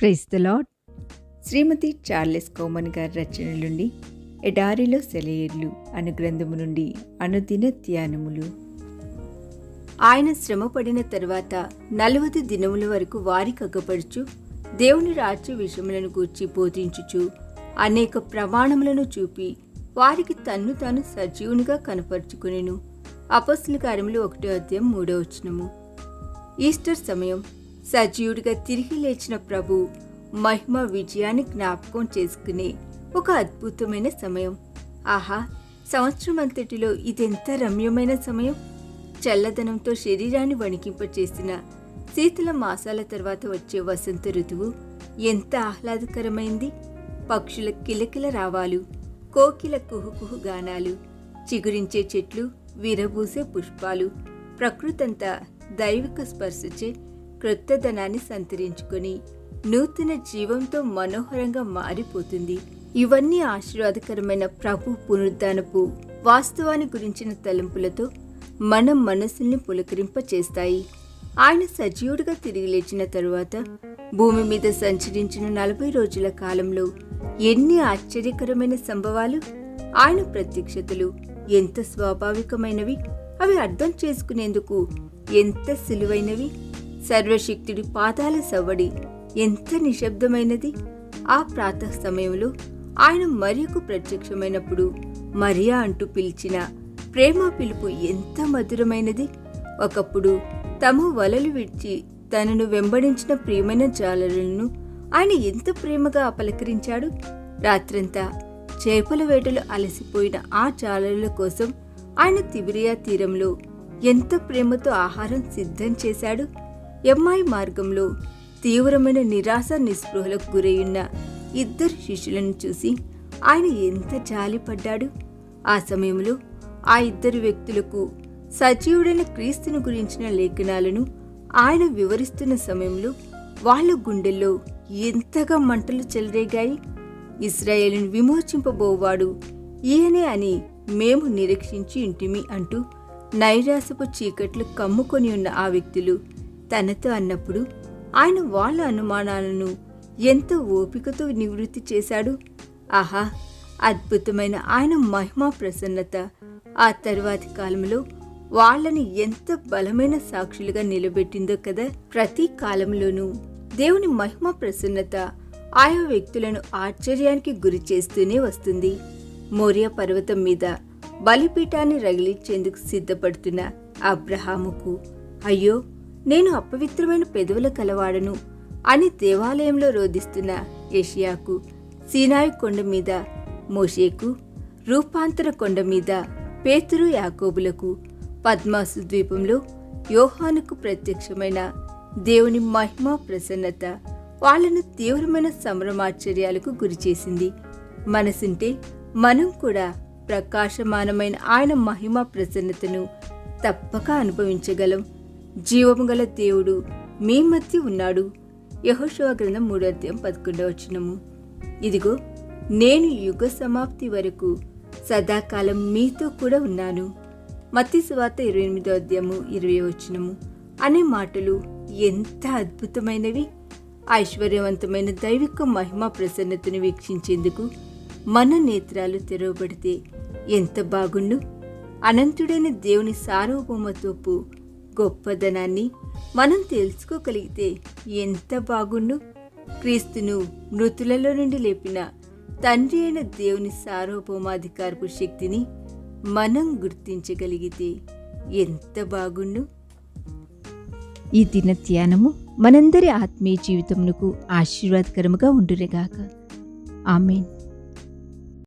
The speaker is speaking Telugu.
Praise the lord. Srimati Charles Cowman గారి రచన నుండి ఎడారిలో సెలయేర్లు అను గ్రంథము నుండి అనుదిన ధ్యానములు. ఆయన శ్రమపడిన తరువాత 40 దినముల వరకు వారికి అగ్గపడుచు దేవుని రాజ్య విషయములను గూర్చి బోధించుచు అనేక ప్రమాణములను చూపి వారికి తన్ను తాను సజీవునిగా కనపరుచుకునెను. అపొస్తలుల కార్యములు 1:3. ఈస్టర్ సమయం సజీవుడిగా తిరిగి లేచిన ప్రభు మహిమ విజయాన్ని జ్ఞాపకం చేసుకునే ఒక అద్భుతమైన సమయం. ఆహా, సంవత్సరం అంతటిలో ఇదెంత రమ్యమైన సమయం! చల్లదనంతో శరీరాన్ని వణికింపచేసిన శీతల మాసాల తర్వాత వచ్చే వసంత ఋతువు ఎంత ఆహ్లాదకరమైంది! పక్షుల కిలకిల రావాలు, కోకిల కుహుకుహు గానాలు, చిగురించే చెట్లు, విరబూసే పుష్పాలు, ప్రకృతంతా దైవిక స్పర్శచే క్రొత్తదనాన్ని సంతరించుకొని నూతన జీవంతో మనోహరంగా మారిపోతుంది. ఇవన్నీ ఆశీర్వాదకరమైన ప్రభు పునరుద్ధానపు వాస్తవాన్ని గురించిన తలంపులతో మన మనసుల్ని పులకరింపచేస్తాయి. ఆయన సజీవుడిగా తిరిగి లేచిన తరువాత భూమి మీద సంచరించిన 40 రోజుల కాలంలో ఎన్ని ఆశ్చర్యకరమైన సంభవాలు! ఆయన ప్రత్యక్షతలు ఎంత స్వాభావికమైనవి, అవి అర్థం చేసుకునేందుకు ఎంత సులువైనవి! సర్వశక్తుడి పాదాల సవ్వడి ఎంత నిశ్శబ్దమైనది! ఆ ప్రాతః సమయంలో ఆయన మరియకు ప్రత్యక్షమైనప్పుడు మరియా అంటూ పిలిచిన ప్రేమ పిలుపు ఎంత మధురమైనది! ఒకప్పుడు తమ వలలు విడిచి తనను వెంబడించిన ప్రియమైన జాలరులను ఆయన ఎంత ప్రేమగా పలకరించాడు. రాత్రంతా చేపల వేటలు అలసిపోయిన ఆ జాలరుల కోసం ఆయన తిబిరియా తీరంలో ఎంత ప్రేమతో ఆహారం సిద్ధం చేశాడు. ఎమ్మాయి మార్గంలో తీవ్రమైన నిరాశ నిస్పృహలకు గురయ్యున్న 2 శిష్యులను చూసి ఆయన ఎంత జాలిపడ్డాడు. ఆ సమయంలో ఆ 2 వ్యక్తులకు సజీవుడైన క్రీస్తును గురించిన లేఖనాలను ఆయన వివరిస్తున్న సమయంలో వాళ్ళ గుండెల్లో ఎంతగా మంటలు చెలరేగాయి. ఇశ్రాయేలును విమోచింపబోవాడు ఈయనే అని మేము నిరీక్షించి ఇంటిమి అంటూ నైరాశపు చీకట్లు కమ్ముకొని ఉన్న ఆ వ్యక్తులు తనతో అన్నప్పుడు ఆయన వాళ్ళ అనుమానాలను ఎంత ఓపికతో నివృత్తి చేశాడు. ఆహా, అద్భుతమైన ఆయన మహిమా ప్రసన్నత ఆ తరువాతి కాలంలో వాళ్ళని ఎంత బలమైన సాక్షులుగా నిలబెట్టిందో కదా. ప్రతి కాలంలోనూ దేవుని మహిమా ప్రసన్నత ఆయా వ్యక్తులను ఆశ్చర్యానికి గురి చేస్తూనే వస్తుంది. మోరియా పర్వతం మీద బలిపీఠాన్ని రగిలించేందుకు సిద్ధపడుతున్న అబ్రహాముకు, అయ్యో నేను అపవిత్రమైన పెదవుల కలవాడను అని దేవాలయంలో రోధిస్తున్న యెషయాకు, సీనాయి కొండ మీద మోషేకు, రూపాంతర కొండ మీద పేతురు యాకోబులకు, పద్మాసు ద్వీపంలో యోహానుకు ప్రత్యక్షమైన దేవుని మహిమా ప్రసన్నత వాళ్ళను తీవ్రమైన సంభ్రమాశ్చర్యాలకు గురిచేసింది. మనసుంటే మనం కూడా ప్రకాశమానమైన ఆయన మహిమా ప్రసన్నతను తప్పక అనుభవించగలం. జీవము గల దేవుడు మీ మధ్య ఉన్నాడు. యెహోషువ గ్రంథం 3:11. ఇదిగో, నేను యుగ సమాప్తి వరకు సదాకాలం మీతో కూడా ఉన్నాను. మత్తయి సువార్త 28:20 అనే మాటలు ఎంత అద్భుతమైనవి! ఐశ్వర్యవంతమైన దైవిక మహిమా ప్రసన్నతను వీక్షించేందుకు మన నేత్రాలు తెరవబడితే ఎంత బాగుండు! అనంతుడైన దేవుని సార్వభౌమత్వపు గొప్పదనాన్ని మనం తెలుసుకోగలిగితే ఎంత బాగుండు! క్రీస్తును మృతులలో నుండి లేపిన తండ్రి అయిన దేవుని సార్వభౌమాధికారపు శక్తిని మనం గుర్తించగలిగితే ఎంత బాగుండు! ఈ దిన ధ్యానము మనందరి ఆత్మీయ జీవితమునకు ఆశీర్వాదకరముగా ఉండునుగాక. ఆమేన్.